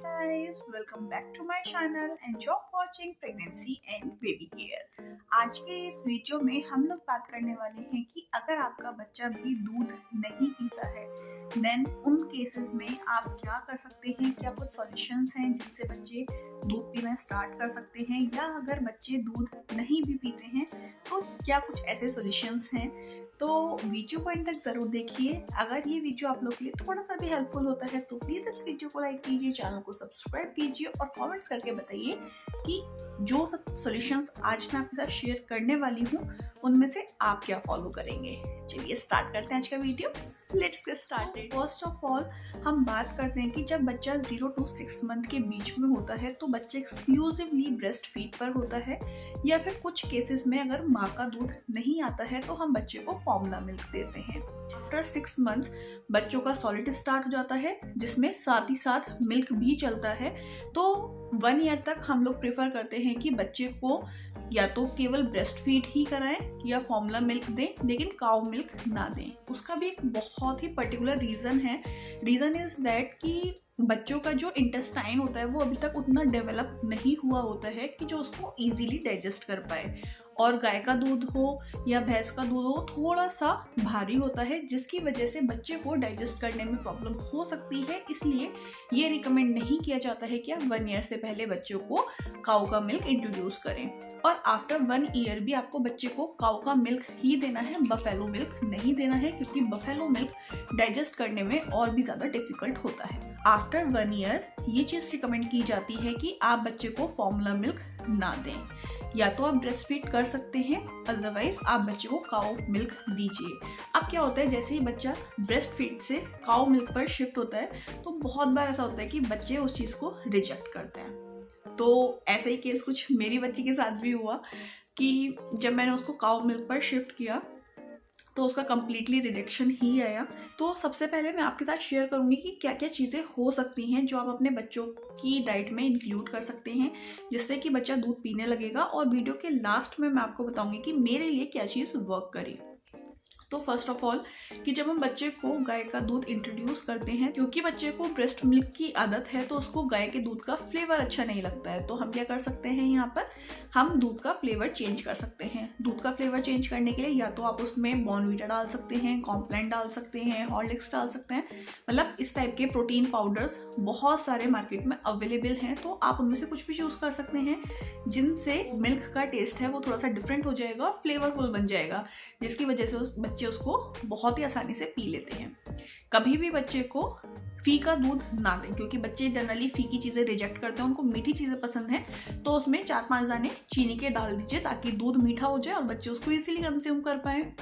guys, welcome back to my channel and you're watching pregnancy and baby care। आज के इस video में हम लोग बात करने वाले हैं कि अगर आपका बच्चा भी दूध नहीं पीता है देन उन केसेस में आप क्या कर सकते हैं। क्या कुछ सॉल्यूशंस हैं जिनसे बच्चे दूध पीना स्टार्ट कर सकते हैं, या अगर बच्चे दूध नहीं भी पीते हैं तो क्या कुछ ऐसे सॉल्यूशंस हैं। तो वीडियो को एंड तक जरूर देखिए। अगर ये वीडियो आप लोग के लिए थोड़ा सा भी हेल्पफुल होता है तो प्लीज इस वीडियो को लाइक कीजिए, चैनल को सब्सक्राइब कीजिए और कमेंट्स करके बताइए कि जो सब सॉल्यूशंस आज मैं आपके साथ शेयर करने वाली हूँ उनमें से आप क्या फॉलो करेंगे। चलिए स्टार्ट करते हैं आज का video. Let's get started. First of all हम बात करते हैं कि जब बच्चा 0 to 6 मंथ के बीच में होता है तो बच्चा एक्सक्लूसिवली ब्रेस्ट फीड पर होता है, या फिर कुछ केसेस में अगर माँ का दूध नहीं आता है तो हम बच्चे को फॉर्मूला मिल्क देते हैं। आफ्टर 6 मंथ्स बच्चों का सॉलिड स्टार्ट हो जाता है जिसमें साथ ही साथ मिल्क भी चलता है। तो 1 ईयर तक हम लोग प्रेफर करते हैं कि बच्चे को या तो केवल ब्रेस्ट फीड ही कराएं या फॉर्मूला मिल्क दें, लेकिन काउ मिल्क ना दें। उसका भी एक बहुत ही पर्टिकुलर रीज़न है। रीज़न इज़ दैट कि बच्चों का जो इंटेस्टाइन होता है वो अभी तक उतना डेवलप नहीं हुआ होता है कि जो उसको इजीली डाइजेस्ट कर पाए, और गाय का दूध हो या भैंस का दूध हो थोड़ा सा भारी होता है जिसकी वजह से बच्चे को डाइजेस्ट करने में प्रॉब्लम हो सकती है। इसलिए ये रिकमेंड नहीं किया जाता है कि आप 1 ईयर से पहले बच्चों को काऊ का मिल्क इंट्रोड्यूस करें, और आफ्टर 1 ईयर भी आपको बच्चे को काऊ का मिल्क ही देना है, बफेलो मिल्क नहीं देना है, क्योंकि बफेलो मिल्क डाइजेस्ट करने में और भी ज़्यादा डिफिकल्ट होता है। आफ्टर 1 ईयर ये चीज़ रिकमेंड की जाती है कि आप बच्चे को फॉर्मूला मिल्क ना दें, या तो आप ब्रेस्ट फीड कर सकते हैं, अदरवाइज आप बच्चे को काऊ मिल्क दीजिए। अब क्या होता है, जैसे ही बच्चा ब्रेस्ट फीड से काऊ मिल्क पर शिफ्ट होता है तो बहुत बार ऐसा होता है कि बच्चे उस चीज़ को रिजेक्ट करते हैं। तो ऐसा ही केस कुछ मेरी बच्ची के साथ भी हुआ कि जब मैंने उसको काऊ मिल्क पर शिफ्ट किया तो उसका कम्प्लीटली रिजेक्शन ही आया। तो सबसे पहले मैं आपके साथ शेयर करूंगी कि क्या क्या चीज़ें हो सकती हैं जो आप अपने बच्चों की डाइट में इंक्लूड कर सकते हैं जिससे कि बच्चा दूध पीने लगेगा, और वीडियो के लास्ट में मैं आपको बताऊंगी कि मेरे लिए क्या चीज़ वर्क करी। तो फर्स्ट ऑफ ऑल कि जब हम बच्चे को गाय का दूध इंट्रोड्यूस करते हैं, क्योंकि बच्चे को ब्रेस्ट मिल्क की आदत है तो उसको गाय के दूध का फ्लेवर अच्छा नहीं लगता है, तो हम क्या कर सकते हैं, यहाँ पर हम दूध का फ्लेवर चेंज कर सकते हैं। दूध का फ्लेवर चेंज करने के लिए या तो आप उसमें बॉर्नवीटा डाल सकते हैं, कॉम्प्लान डाल सकते हैं, हॉर्लिक्स डाल सकते हैं, मतलब इस टाइप के प्रोटीन पाउडर्स बहुत सारे मार्केट में अवेलेबल हैं। तो आप उनमें से कुछ भी चूज़ कर सकते हैं जिनसे मिल्क का टेस्ट है वो थोड़ा सा डिफरेंट हो जाएगा और फ्लेवरफुल बन जाएगा, जिसकी वजह से बच्चे उसको बहुत ही आसानी से पी लेते हैं। कभी भी बच्चे को फीका दूध ना दें, क्योंकि बच्चे जनरली फीकी चीज़ें रिजेक्ट करते हैं, उनको मीठी चीज़ें पसंद है। तो उसमें 4-5 दाने चीनी के डाल दीजिए ताकि दूध मीठा हो जाए और बच्चे उसको इजीली कंज्यूम कर पाए।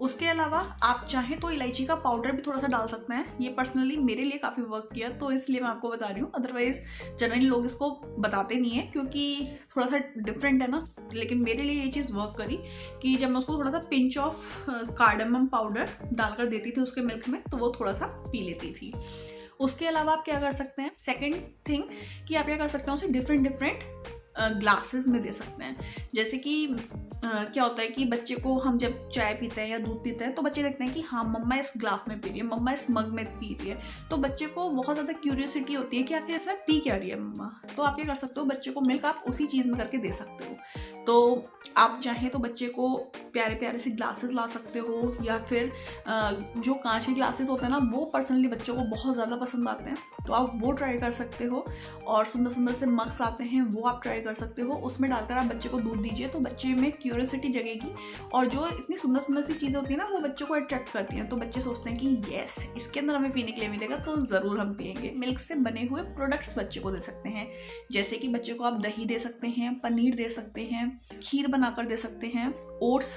उसके अलावा आप चाहें तो इलायची का पाउडर भी थोड़ा सा डाल सकते हैं। ये पर्सनली मेरे लिए काफ़ी वर्क किया तो इसलिए मैं आपको बता रही हूँ, अदरवाइज जनरली लोग इसको बताते नहीं है क्योंकि थोड़ा सा डिफरेंट है ना। लेकिन मेरे लिए ये चीज़ वर्क करी कि जब मैं उसको थोड़ा सा पिंच ऑफ कार्डमम पाउडर डालकर देती थी उसके मिल्क में तो वो थोड़ा सा पी लेती थी। उसके अलावा आप क्या कर सकते हैं, सेकेंड थिंग कि आप क्या कर सकते हैं, उसे डिफरेंट ग्लासेस में दे सकते हैं। जैसे कि क्या होता है कि बच्चे को हम जब चाय पीते हैं या दूध पीते हैं तो बच्चे देखते हैं कि हाँ मम्मा इस ग्लास में पी रही है, मम्मा इस मग में पी रही है, तो बच्चे को बहुत ज़्यादा क्यूरियोसिटी होती है कि आखिर इसमें पी क्या रही है मम्मा। तो आप क्या कर सकते हो, बच्चे को मिल्क आप उसी चीज़ में करके दे सकते हो। तो आप चाहें तो बच्चे को प्यारे प्यारे से ग्लासेस ला सकते हो, या फिर जो कांच के ग्लासेस होते हैं ना वो पर्सनली बच्चों को बहुत ज़्यादा पसंद आते हैं, तो आप वो ट्राई कर सकते हो। और सुंदर सुंदर से मग्स आते हैं वो आप ट्राई कर सकते हो, उसमें डालकर आप बच्चे को दूध दीजिए तो बच्चे में क्यूरियोसिटी जगेगी, और जो इतनी सुंदर सुंदर सी चीज़ें होती है ना वो बच्चों को अट्रैक्ट करती हैं। तो बच्चे सोचते हैं कि येस इसके अंदर हमें पीने के लिए मिलेगा तो ज़रूर हम पिएंगे। मिल्क से बने हुए प्रोडक्ट्स बच्चे को दे सकते हैं, जैसे कि बच्चे को आप दही दे सकते हैं, पनीर दे सकते हैं, खीर बनाकर दे सकते हैं, ओट्स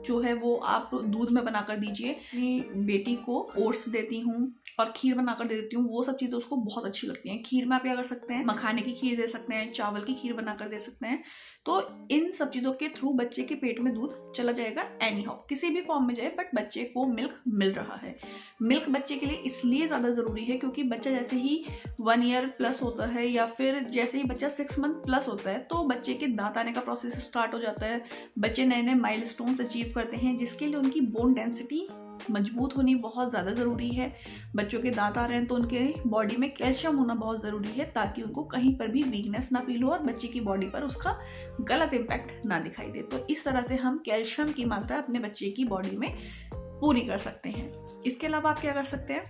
जो है वो आप दूध में बनाकर दीजिए। अपनी बेटी को ओट्स देती हूँ और खीर बनाकर दे देती हूँ, वो सब चीज़ें उसको बहुत अच्छी लगती हैं। खीर में आप क्या कर सकते हैं, मखाने की खीर दे सकते हैं, चावल की खीर बनाकर दे सकते हैं। तो इन सब चीज़ों के थ्रू बच्चे के पेट में दूध चला जाएगा एनी हाउ, किसी भी फॉर्म में जाए, बट बच्चे को मिल्क मिल रहा है। मिल्क बच्चे के लिए इसलिए ज़्यादा ज़रूरी है क्योंकि बच्चा जैसे ही 1 ईयर प्लस होता है या फिर जैसे ही बच्चा 6 मंथ प्लस होता है तो बच्चे के दांत आने का प्रोसेस स्टार्ट हो जाता है, बच्चे नए नए माइलस्टोन्स अचीव करते हैं, जिसके लिए उनकी बोन डेंसिटी मजबूत होनी बहुत ज़्यादा ज़रूरी है। बच्चों के दांत आ रहे हैं तो उनके बॉडी में कैल्शियम होना बहुत ज़रूरी है, ताकि उनको कहीं पर भी वीकनेस ना फील हो और बच्चे की बॉडी पर उसका गलत इम्पैक्ट ना दिखाई दे। तो इस तरह से हम कैल्शियम की मात्रा अपने बच्चे की बॉडी में पूरी कर सकते हैं। इसके अलावा आप क्या कर सकते हैं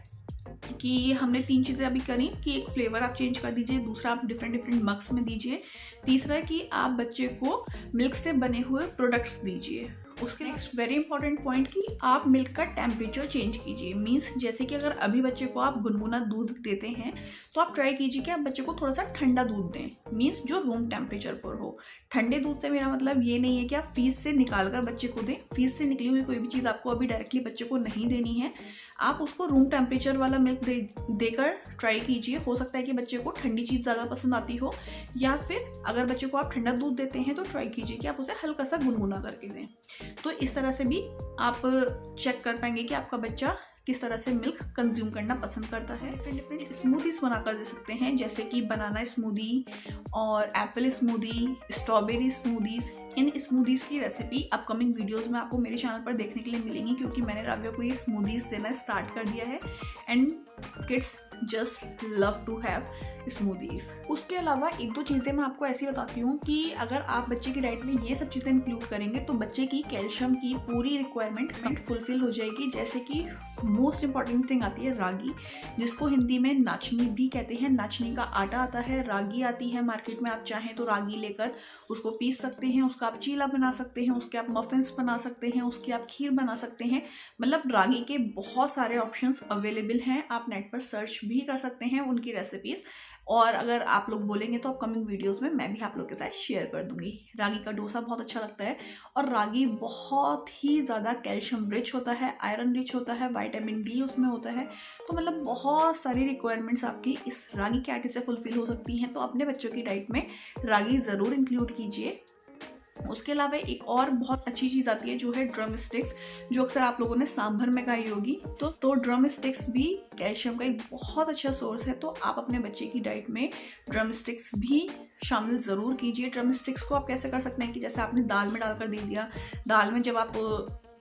कि हमने 3 चीज़ें अभी करी कि एक फ्लेवर आप चेंज कर दीजिए, दूसरा आप डिफरेंट मग्स में दीजिए, तीसरा कि आप बच्चे को मिल्क से बने हुए प्रोडक्ट्स दीजिए। उसके नेक्स्ट वेरी इंपॉर्टेंट पॉइंट कि आप मिल्क का टेम्परेचर चेंज कीजिए। मीन्स जैसे कि अगर अभी बच्चे को आप गुनगुना दूध देते हैं तो आप ट्राई कीजिए कि आप बच्चे को थोड़ा सा ठंडा दूध दें, मीन्स जो रूम टेम्परेचर पर हो। ठंडे दूध से मेरा मतलब ये नहीं है कि आप फ्रीज से निकाल कर बच्चे को दें। फ्रीज से निकली हुई कोई भी चीज़ आपको अभी डायरेक्टली बच्चे को नहीं देनी है। आप उसको रूम टेम्परेचर वाला मिल्क देकर ट्राई कीजिए। हो सकता है कि बच्चे को ठंडी चीज़ ज़्यादा पसंद आती हो, या फिर अगर बच्चे को आप ठंडा दूध देते हैं तो ट्राई कीजिए कि आप उसे हल्का सा गुनगुना करके दें। तो इस तरह से भी आप चेक कर पाएंगे कि आपका बच्चा किस तरह से मिल्क कंज्यूम करना पसंद करता है। डिफरेंट स्मूदीज बनाकर दे सकते हैं, जैसे कि बनाना स्मूदी और एप्पल स्मूदी, स्ट्रॉबेरी स्मूदीज। इन स्मूदीज की रेसिपी अपकमिंग वीडियोस में आपको मेरे चैनल पर देखने के लिए मिलेंगी, क्योंकि मैंने राव्या को ये स्मूदीज देना स्टार्ट कर दिया है and kids just love to have smoothies. उसके अलावा 1-2 चीज़ें मैं आपको ऐसी बताती हूँ कि अगर आप बच्चे की डाइट में ये सब चीज़ें इंक्लूड करेंगे तो बच्चे की कैल्शियम की पूरी रिक्वायरमेंट फुलफिल हो जाएगी। जैसे कि मोस्ट इंपॉर्टेंट थिंग आती है रागी, जिसको हिंदी में नाचनी भी कहते हैं। नाचनी का आटा आता है, रागी आती है मार्केट में। आप चाहें तो रागी लेकर उसको पीस सकते हैं, उसका आप चीला बना सकते हैं, उसके आप मफिन्स बना सकते हैं, उसकी आप खीर बना सकते हैं। मतलब रागी के बहुत सारे ऑप्शंस अवेलेबल हैं। आप नेट पर सर्च भी कर सकते हैं उनकी रेसिपीज़, और अगर आप लोग बोलेंगे तो अपकमिंग वीडियोस में मैं भी आप लोग के साथ शेयर कर दूंगी। रागी का डोसा बहुत अच्छा लगता है, और रागी बहुत ही ज़्यादा कैल्शियम रिच होता है, आयरन रिच होता है, विटामिन डी उसमें होता है। तो मतलब बहुत सारी रिक्वायरमेंट्स आपकी इस रागी के आटे से फुलफिल हो सकती हैं। तो अपने बच्चों की डाइट में रागी ज़रूर इंक्लूड कीजिए। उसके अलावा एक और बहुत अच्छी चीज़ आती है जो है ड्रम स्टिक्स, जो अक्सर आप लोगों ने सांभर में खाई होगी। तो ड्रम स्टिक्स भी कैल्शियम का एक बहुत अच्छा सोर्स है। तो आप अपने बच्चे की डाइट में ड्रम स्टिक्स भी शामिल ज़रूर कीजिए। ड्रम स्टिक्स को आप कैसे कर सकते हैं कि जैसे आपने दाल में डालकर दे दिया, दाल में जब आप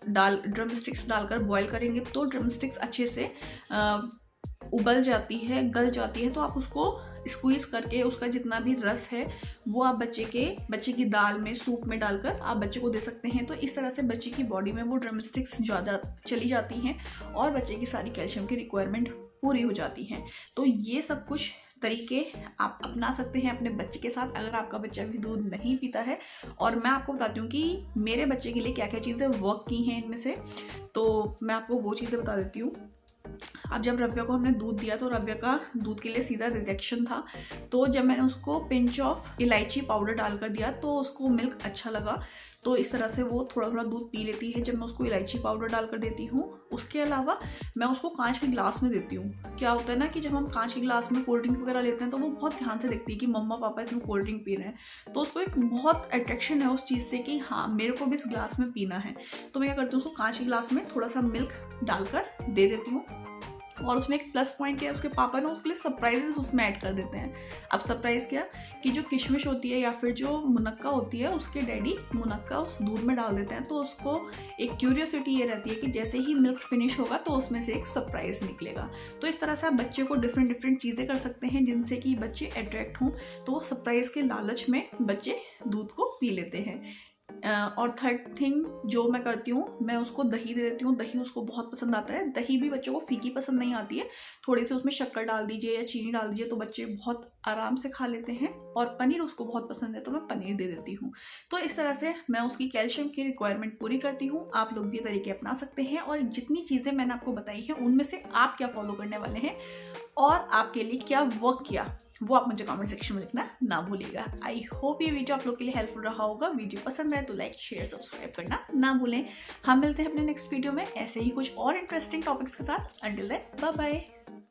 ड्रम स्टिक्स डालकर बॉयल करेंगे तो ड्रम स्टिक्स अच्छे से उबल जाती है, गल जाती है। तो आप उसको स्क्वीज़ करके उसका जितना भी रस है वो आप बच्चे की दाल में, सूप में डालकर आप बच्चे को दे सकते हैं। तो इस तरह से बच्चे की बॉडी में वो ड्रम स्टिक्स ज़्यादा चली जाती हैं और बच्चे की सारी कैल्शियम की रिक्वायरमेंट पूरी हो जाती हैं। तो ये सब कुछ तरीके आप अपना सकते हैं अपने बच्चे के साथ, अगर आपका बच्चा भी दूध नहीं पीता है। और मैं आपको बताती हूँ कि मेरे बच्चे के लिए क्या क्या चीज़ें वर्क की हैं इनमें से। तो मैं आपको वो चीज़ें बता देती हूँ। अब जब रव्या को हमने दूध दिया तो रव्या का दूध के लिए सीधा रिजेक्शन था। तो जब मैंने उसको पिंच ऑफ इलायची पाउडर डालकर दिया तो उसको मिल्क अच्छा लगा। तो इस तरह से वो थोड़ा थोड़ा दूध पी लेती है जब मैं उसको इलायची पाउडर डालकर देती हूँ। उसके अलावा मैं उसको कांच के गिलास में देती हूँ। क्या होता है ना कि जब हम कांच के गिलास में कोल्ड ड्रिंक वगैरह लेते हैं तो वो बहुत ध्यान से देखती है कि मम्मा पापा इसमें कोल्ड ड्रिंक पी रहे हैं। तो उसको एक बहुत अट्रैक्शन है उस चीज़ से कि हाँ मेरे को भी इस गिलास में पीना है। तो मैं क्या करती हूँ, उसको कांच के गिलास में थोड़ा सा मिल्क डालकर दे देती हूँ। और उसमें एक प्लस पॉइंट क्या है, उसके पापा ना उसके लिए सरप्राइजेस उसमें ऐड कर देते हैं। अब सरप्राइज़ क्या कि जो किशमिश होती है या फिर जो मुनक्का होती है उसके डैडी मुनक्का उस दूध में डाल देते हैं। तो उसको एक क्यूरियोसिटी ये रहती है कि जैसे ही मिल्क फिनिश होगा तो उसमें से एक सरप्राइज़ निकलेगा। तो इस तरह से आप बच्चे को डिफरेंट चीज़ें कर सकते हैं जिनसे कि बच्चे अट्रैक्ट हों। तो सरप्राइज़ के लालच में बच्चे दूध को पी लेते हैं। और थर्ड थिंग जो मैं करती हूँ, मैं उसको दही दे देती हूँ। दही उसको बहुत पसंद आता है। दही भी बच्चों को फीकी पसंद नहीं आती है, थोड़ी सी उसमें शक्कर डाल दीजिए या चीनी डाल दीजिए तो बच्चे बहुत आराम से खा लेते हैं। और पनीर उसको बहुत पसंद है तो मैं पनीर दे देती हूँ। तो इस तरह से मैं उसकी कैल्शियम की रिक्वायरमेंट पूरी करती हूँ। आप लोग भी ये तरीके अपना सकते हैं। और जितनी चीज़ें मैंने आपको बताई हैं उनमें से आप क्या फॉलो करने वाले हैं और आपके लिए क्या वर्क किया वो आप मुझे कमेंट सेक्शन में लिखना ना भूलिएगा। आई होप ये वीडियो आप लोग के लिए हेल्पफुल रहा होगा। वीडियो पसंद आए तो लाइक शेयर सब्सक्राइब करना ना भूलें। हम मिलते हैं अपने नेक्स्ट वीडियो में ऐसे ही कुछ और इंटरेस्टिंग टॉपिक्स के साथ। Until then bye bye.